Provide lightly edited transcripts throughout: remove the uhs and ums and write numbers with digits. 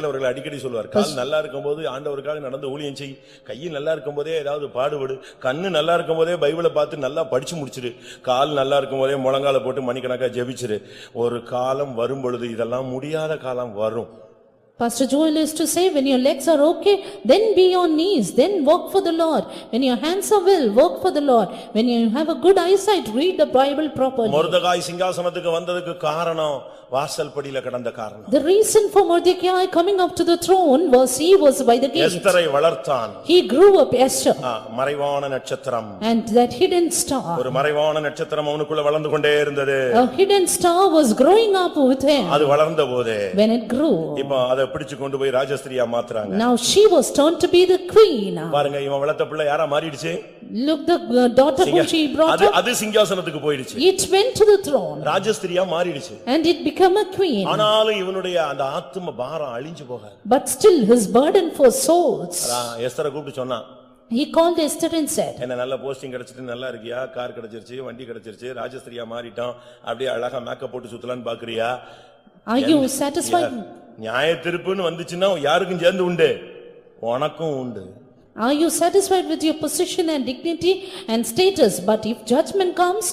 அவர்கள் அடிக்கடி சொல்வார், கால் நல்லா இருக்கும்போது ஆண்டவருக்காக நடந்து ஊழியம் செய், கை நல்லா இருக்கும்போதே ஏதாவது பாடுபடு, கண்ணு நல்லா இருக்கும்போதே பைபிளை பார்த்து நல்லா படிச்சு முடிச்சிரு, கால் நல்லா இருக்கும்போதே முழங்கால போட்டு மணிக்கணக்கா ஜெபிச்சிரு. ஒரு காலம் வரும் பொழுது இதெல்லாம் முடியாத காலம் வரும். Pastor Joel used to say, when your legs are okay, then be on knees, then work for the Lord. When your hands are well, work for the Lord. When you have a good eyesight, read the Bible properly. மொர்தெகாய் சிங்காசனத்துக்கு வந்ததுக்கு காரணம் வாசல் படியில கிடந்த காரணம். The reason for Mordecai coming up to the throne was he was by the gate. எஸ்தரை வளர்த்தான். He grew up Esther. மறைவான நட்சத்திரம். And that hidden star. ஒரு மறைவான நட்சத்திரம் அவனுக்குள்ள வளர்ந்து கொண்டே இருந்தது. A hidden star was growing up with him. அது வளர்ந்தபோது when it grew. இப்போ அதை பிடிச்சு கொண்டு போய் ராஜஸ்திரியா மாத்துறாங்க. Now she was turned to be the queen. பாருங்க இவன் வளர்த்த பிள்ளை யாரா மாறிடுச்சு? Look, the daughter whom she brought up. அது சிங்காசனத்துக்கு போயிடுச்சு. It went to the throne. ராஜஸ்திரியா மாறிடுச்சு. And it became a queen. ஆனாலும் இவனுடைய அந்த ஆத்தும பாரம் அழிஞ்சு போகாது. But still his burden for souls. எஸ்தரை கூப்பிட்டு சொன்னான். He called Esther and said, என்ன நல்ல போஸ்டிங் கிடைச்சிட்டு நல்லா இருக்கியா, கார் கிடைச்சிருச்சு, வண்டி கிடைச்சிருச்சு, ராஜஸ்திரியா மாறிட்டோம், அப்படியே அழகா மேக்கப் போட்டு சுத்தலான்னு பாக்குறியா? Are you satisfied? நியாய தீர்ப்புன்னு வந்துச்சுன்னா யாருக்கும் சேர்ந்து உண்டு, உனக்கும் உண்டு. Are you satisfied with your position and dignity and status? But if judgment comes,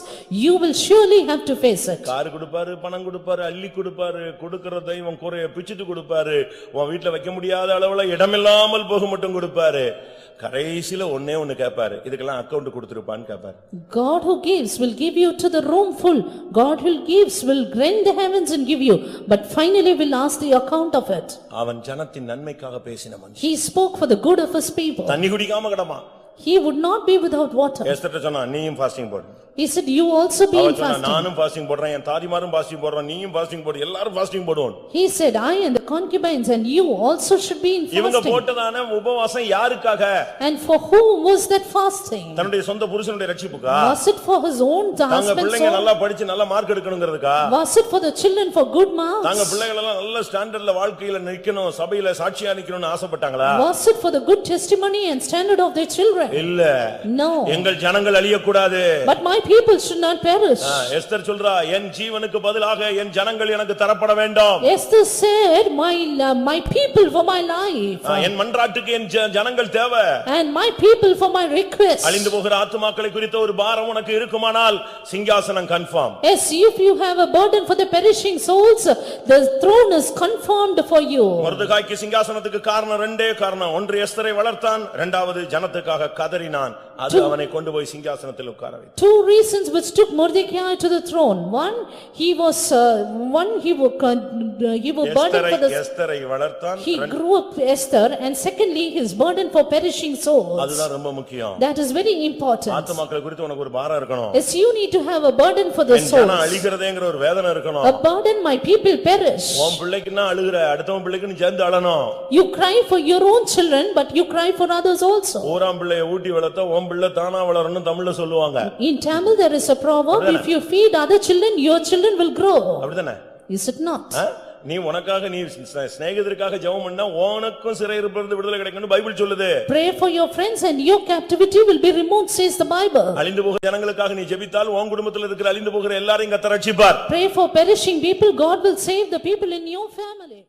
you will surely have to face it. Car கொடுப்பாரு, பணம் கொடுப்பாரு, அள்ளி கொடுப்பாரு, கொடுக்கிற தெய்வம் குறைய பிச்சிட்டு கொடுப்பாரு, உன் வீட்டுல வைக்க முடியாத அளவுல இடமில்லாமல் போக மட்டும் கொடுப்பாரு. கடைசில ஒண்ணே ஒண்ணு கேட்பாரு, இதுக்கெல்லாம் அக்கவுண்ட் கொடுத்திருப்பான்னு கேட்பாரு. God who gives will give you to the room full. God who gives will rend the heavens and give you, but finally will ask the account of it. அவன் ஜனத்தின் நன்மைக்காக பேசின மனுஷன். He spoke for the good of his people. தண்ணி குடிக்காம கிடமா. He would not be without water. Esther சொன்னா நீயும் fasting போடு. He said you also be fasting. நானும் ஃபாஸ்டிங் போடுறேன், என் தாதிமாரும் ஃபாஸ்டிங் போடுறோம், நீயும் ஃபாஸ்டிங் போடு, எல்லாரும் ஃபாஸ்டிங் போடுவோம். He said I and the concubines and you also should be in fasting. இவங்க போட்டதான உபவாசம் யாருக்காக? And for whom was that fasting? தன்னுடைய சொந்த புருஷனுடைய ரட்சிப்புக்கா? Was it for his own husband's தங்க பிள்ளைங்க நல்லா படிச்சு நல்ல mark எடுக்கணும்ங்கிறதுக்கா? Was it for the children for good marks? தங்க பிள்ளைகள் எல்லாம் நல்ல ஸ்டாண்டர்ட்ல வாழ்க்கையில நிக்கணும், சபையில சாட்சியா நிக்கணும்னு ஆசைப்பட்டாங்களா? Was it for the good testimony and standard of their children? இல்ல. No. எங்கள் ஜனங்கள் அழிய கூடாது. But my people should not perish. Esther சொல்றா, என் ஜீவனுக்கு பதிலாக என் ஜனங்கள் எனக்கு தரப்பட வேண்டும். Esther said my people for my life. என் மன்றாட்டுக்கு என் ஜனங்கள் தேவை. And my people for my request. அழிந்து போகிற ஆத்துமாக்களை குறித்த ஒரு பாரம் உனக்கு இருக்குமானால் சிங்காசனம் confirm. Yes, if you have a burden for the perishing souls, the throne is confirmed for you. மொர்தெகாய்க்கு சிங்காசனத்துக்கு காரணம் ரெண்டே காரணம். ஒன்று எஸ்தரை வளர்த்தான், இரண்டாவது ஜனத்துக்காக கதறினான். அது அவனை கொண்டு போய் சிங்காசனத்தில் உட்கார வைத்தது. Two reasons which took Mordecai to the throne. One, he was burdened for the எஸ்தரை வளர்த்தான். He grew up Esther, and secondly his burden for perishing souls. அதுதான் ரொம்ப முக்கியம். That is very important. ஆத்துமாக்களை குறித்து உனக்கு ஒரு பாரம் இருக்கணும். Yes, you need to have a burden for the souls. ஜனம் அழிகிறதேங்கற ஒரு வேதனை இருக்கணும். A burden, my people perish. உன் பிள்ளைக்குன்னா அழுகுற, அடுத்தவன் பிள்ளைக்கு நீ சேர்ந்து அழணும். You cry for your own children, but you cry for others also. ஊராம் பிள்ளையை ஊட்டி வளர்த்தா உன் பிள்ளை தானா வளரணும் தமிழ்ல சொல்லுவாங்க. In Tamil there is a proverb, if you feed other children, your children will grow. அப்படிதானே? Is it not? நீ உனக்காக நீ சிநேகிதருக்காக ஜெபம் பண்ணா உனக்கும் சிறையிருப்பிலிருந்து விடுதலை கிடைக்கும்னு பைபிள் சொல்லுது. Pray for your friends and your captivity will be removed, says the Bible. அழிந்து போகிற ஜனங்களுக்காக நீ ஜெபித்தால் உன் குடும்பத்தில் இருக்கிற அழிந்து போகிற எல்லாரையும் கர்த்தர் ரட்சிப்பார். Pray for perishing people, God will save the people in your family.